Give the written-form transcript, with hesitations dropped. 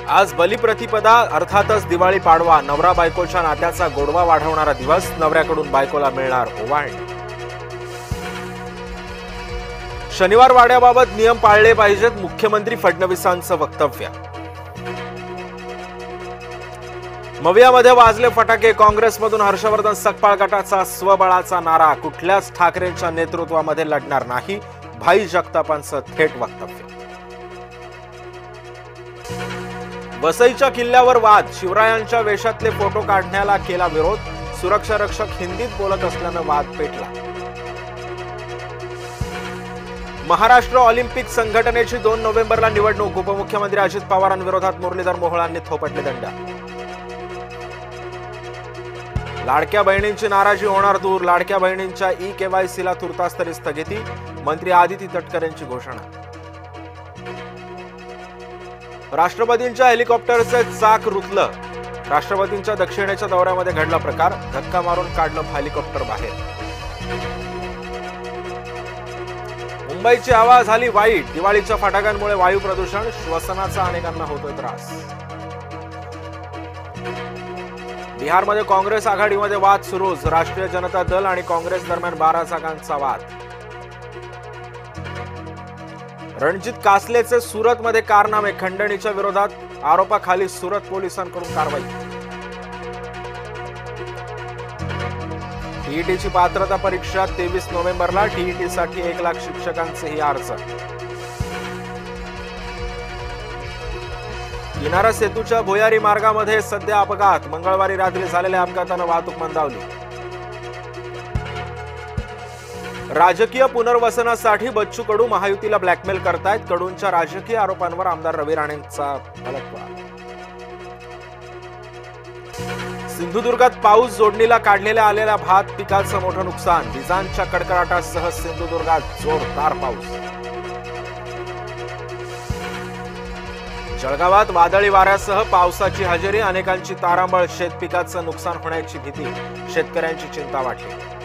आज बलिप्रतिपदा अर्थातच दिवाळी पाडवा नवरा बायकोच्या नात्याचा गोडवा वाढवणारा दिवस नवऱ्याकडून बायकोला मिळणार ओवाळणी। शनिवार वाड्याबाबत नियम पाळले पाहिजेत मुख्यमंत्री फडणवीसांचं वक्तव्य। मवियामध्ये वाजले फटाके काँग्रेसमधून हर्षवर्धन सकपाळ गटाचा स्वबळाचा नारा कुठल्याच ठाकरेंच्या नेतृत्वामध्ये लढणार नाही भाई जगतापांचं थेट वक्तव्य। वसईच्या किल्ल्यावर वाद शिवरायांच्या वेशातले फोटो काढण्याला केला विरोध सुरक्षा रक्षक हिंदीत बोलत असल्यानं वाद पेटला। महाराष्ट्र ऑलिम्पिक संघटनेची 2 नोव्हेंबरला निवडणूक उपमुख्यमंत्री अजित पवारांविरोधात मुरलीधर मोहोळांनी थोपटले दंड। लाडक्या बहिणींची नाराजी होणार दूर लाडक्या बहिणींच्या ई-केवायसीला तुर्तास तरी स्थगिती मंत्री आदिती तटकरे यांची घोषणा। राष्ट्रपतींच्या हेलिकॉप्टरचे चाक रुतलं राष्ट्रपतींच्या दक्षिणेच्या दौऱ्यामध्ये घडला प्रकार धक्का मारून काढलं हेलिकॉप्टर बाहेर। मुंबईची हवा झाली वाईट दिवाळीच्या फटाक्यांमुळे वायू प्रदूषण श्वसनाचा अनेकांना होतोय त्रास। बिहारमध्ये काँग्रेस आघाडीमध्ये वाद सुरूच राष्ट्रीय जनता दल आणि काँग्रेस दरम्यान 12 जागांचा वाद। रणजित कासलेचे सुरतमध्ये कारनामे खंडणीच्या विरोधात आरोपाखाली सुरत पोलिसांकडून कारवाई। टीईटीची पात्रता परीक्षा 23 नोव्हेंबरला टीईटीसाठी 1 लाख शिक्षकांचेही अर्ज। किनारा सेतूच्या भुयारी मार्गामध्ये सध्या अपघात मंगळवारी रात्री झालेल्या अपघातानं वाहतूक मंदावली। राजकीय पुनर्वसनासाठी बच्चू कडू महायुतीला ब्लॅकमेल करतायत कडूंच्या राजकीय आरोपांवर आमदार रवी राणेंचा पलटवार। सिंधुदुर्गात पाऊस जोडणीला काढलेल्या आलेल्या भात पिकाचं मोठं नुकसान विजांच्या कडकडाटासह सिंधुदुर्गात जोरदार पाऊस। जळगावात वादळी वाऱ्यासह पावसाची हजेरी अनेकांची तारांबळ शेतपिकाचं नुकसान होण्याची भीती शेतकऱ्यांची चिंता वाढली।